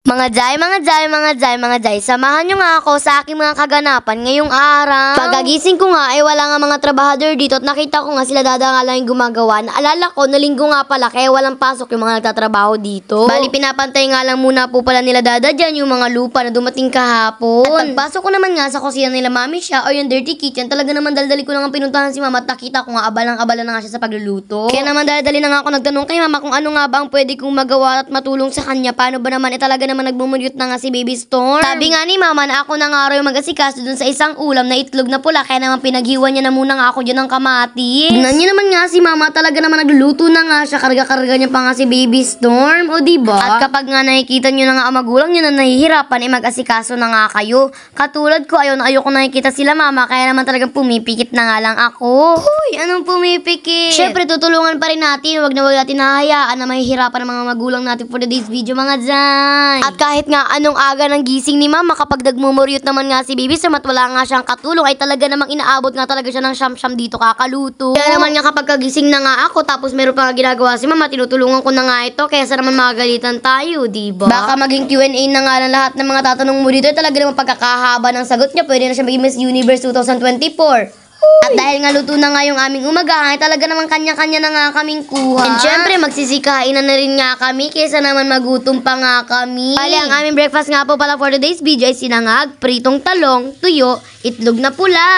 Mga Jai, samahan nyo nga ako sa aking mga kaganapan ngayong araw. Pagagising ko nga ay wala nga mga trabahador dito at nakita ko nga sila Dada nga lang yung gumagawa. Naalala ko na linggo nga pala kaya walang pasok yung mga nagtatrabaho dito. Bali pinapantay nga lang muna po pala nila Dada dyan yung mga lupa na dumating kahapon. At pagpasok ko naman nga sa kusina nila Mami siya o yung dirty kitchen, talaga naman daldali ko lang ang pinuntahan si Mama at nakita ko nga abalang-abala na nga siya sa pagluluto. Kaya naman daldali na nga ako nagtanong kay Mama kung ano nga ba ang pwede kong magawa at matulong sa kanya. Paano ba naman talaga naman nagmumunyot na nga si Baby Storm. Sabi nga ni Mama na ako na nga raw yung mag-asikaso dun sa isang ulam na itlog na pula, kaya naman pinaghiwan niya na muna nga ako dyan ng kamatis. Tignan niyo naman nga si Mama, talaga naman nagluluto na nga siya, karga-karga niya pa nga si Baby Storm, o diba? At kapag nga nakikita niyo na nga ang magulang niyo na nahihirapan ay mag-asikaso na nga kayo. Katulad ko, ayoko nakikita sila Mama, kaya naman talagang pumipikit na nga lang ako. Uy, anong pumipikit? Syempre tutulungan pa rin natin, wag natin nahahayaan na mahihirapan ang mga magulang natin for today's video mga dyan. At kahit nga anong aga ng gising ni Mama, kapag nagmumuryot naman nga si Baby Storm at wala nga siyang katulong, ay talaga namang inaabot nga talaga siya ng siyam-siyam dito kakaluto. Kaya naman nga kapag kagising na nga ako, tapos meron pa nga ginagawa si Mama, tinutulungan ko na nga ito, kaya sa naman magalitan tayo, diba? Baka maging Q&A na nga ng lahat ng mga tatanong mo dito, talaga namang pagkakahaba ng sagot niya, pwede na siya maging Miss Universe 2024. At dahil nga luto na nga yung aming umagahan, talaga naman kanya-kanya na nga kaming kuha. And syempre, magsisikain na rin nga kami, kaysa naman magutom pa nga kami. Bali, ang aming breakfast nga po pala for today's video ay sinangag, pritong talong, tuyo, itlog na pula.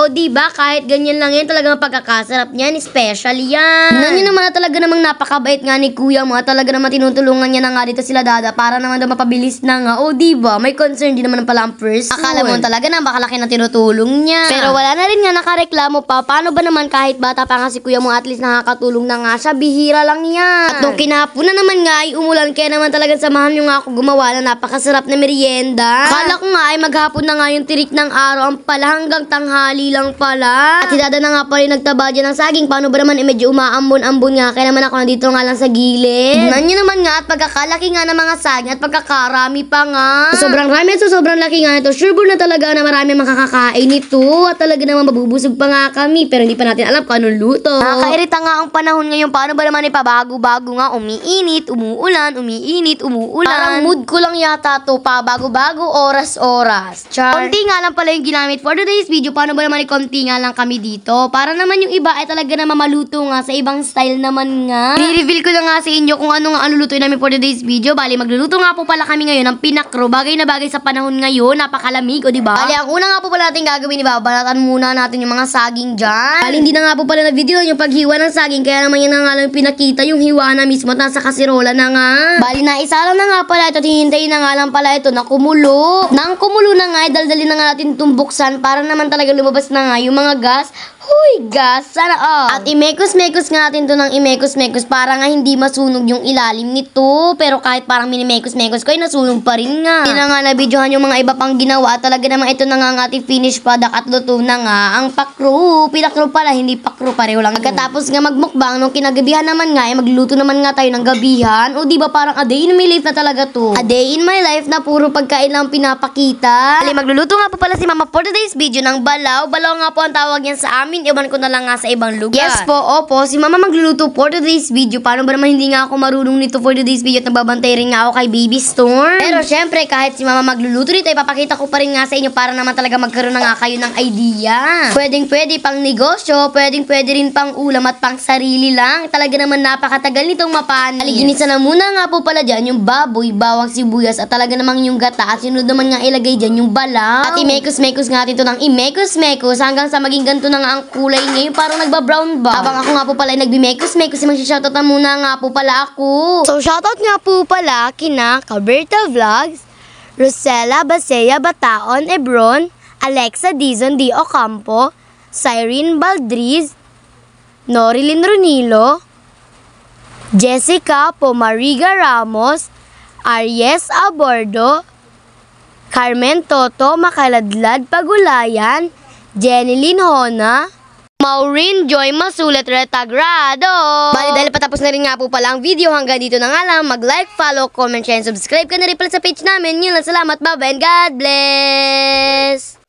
O diba, kahit ganyan lang yan, talagang pagkakasarap niyan, special yan. Tignan nyo naman na talaga namang napakabait nga ni Kuya mo, talaga naman tinutulungan niya na nga dito sila Dada, para naman daw mapabilis na nga. O diba, may concern din naman pala ang person. Akala mo talaga na bakalaki na tinutulong niya. Pero wala na rin nga nakareklamo pa. Paano ba naman kahit bata pa nga si Kuya mo, at least nakakatulong na nga siya, bihira lang yan. At nung kinahapon na naman nga ay umulan, kaya naman talagang samahan nyo nga ako gumawa na napakasarap na merienda. Akala ko nga ay maghapon na nga yung tirik ng araw, ang pala hanggang tanghali lang pala. At si Dada na nga pala yung nagtaba dyan ng saging. Paano ba naman medyo umaambon-ambon nga, kaya naman ako nandito nga lang sa gilid. Tignan nyo naman nga at pagkakalaki nga ng mga saging at pagkakarami pa nga. Sobrang rami at sobrang laki nga nito. Sure na talaga na marami makakakain nito at talaga naman mabubusog pa nga kami, pero hindi pa natin alam kung anong luto. Nakakairita nga ang panahon ngayon. Paano ba naman ipabago-bago nga, umiinit, umuulan, umiinit, umuulan. Parang mood ko lang yata to, pabago-bago, oras-oras. Char. Konti nga lang pala yung ginamit for today's video. Paano ba naman konti nga lang kami dito? Para naman yung iba ay talaga naman maluto nga sa ibang style naman nga. I-reveal ko lang nga sa inyo kung ano nga ang lulutuin namin for today's video. Bali, magluluto nga po pala kami ngayon ng pinakro. Bagay na bagay sa panahon ngayon, napakalamig, o diba? Bali, ang una nga po pala natin gagawin, diba? Balatan muna natin yung mga saging dyan. Bali, hindi na nga po pala na video yung paghiwa ng saging, kaya naman yan na nga lang pinakita yung hiwa na mismo at nasa kasirola na nga. Bali, naisa lang na nga pala ito at hihintayin na nga lang pala ito na kumulo. Nang kumulo na nga, daldalin na nga natin tumbuksan para naman talaga lumabas na nga yung mga gas. Huy, gas! Sana At imekos-mekos nga natin to ng imekos-mekos para nga hindi masunog yung ilalim nito. Pero kahit parang minimekos-mekos ko ay nasunog pa rin nga. Hindi na nga na-videohan yung mga iba pang ginawa. Talaga naman ito na nga ang ating finished product at luto na nga ang pakro. Pinakro pala, hindi pakro, pareho lang. Pagkatapos nga magmukbang, nung kinagabihan naman nga, magluto naman nga tayo ng gabihan. O diba parang a day in my life na talaga to. A day in my life na puro pagkain lang pinapakita. Bali, magluluto nga po pala si Mama for today's video ng balaw. Balaw nga po ang tawag yan sa amin. Iwan ko na lang nga sa ibang lugar. Yes po, opo. Si Mama magluluto for today's video. Paano ba naman hindi nga ako marunong nito for today's video at nagbabantay rin nga ako kay Baby Storm. Pero syempre, kahit si Mama magluluto nito, ipapakita ko pa rin nga sa inyo para naman talaga magkaroon na nga kayo ng idea. Pwedeng-pwede pang negosyo, pwedeng-pwede rin pang ulam at pang sarili lang. Talaga naman napakatagal nitong mapanis. Aliginisa na muna nga po pala dyan yung baboy, bawang sibuyas at talaga namang yung gata. At sunod naman nga ilagay dyan yung balaw. At imekos-mekos nga natin ito ng imekos-mekos hanggang sa maging ganito na nga ang kulay ngayon, parang nagba-brown ba? Habang ako nga po pala ay nagbimekos-mekos, magsishoutout na muna nga po pala ako. So shoutout nga po pala kina Caberta Vlogs, Rosella Basea Bataon Ebron, Alexa Dizon D. Ocampo, Cyrene Baldriz, Norilyn Ronilo, Jessica Pomariga Ramos, Aries Abordo, Carmen Toto Makaladlad Pagulayan, Jenilyn Hona, Maureen Joy Masulet Retagrado. Bali, dahil patapos na rin nga po pala ang video, hanggang dito na nga lang. Mag-like, follow, comment, share, and subscribe ka na rin pala sa page namin. Yun lang, salamat, bye-bye, and God bless!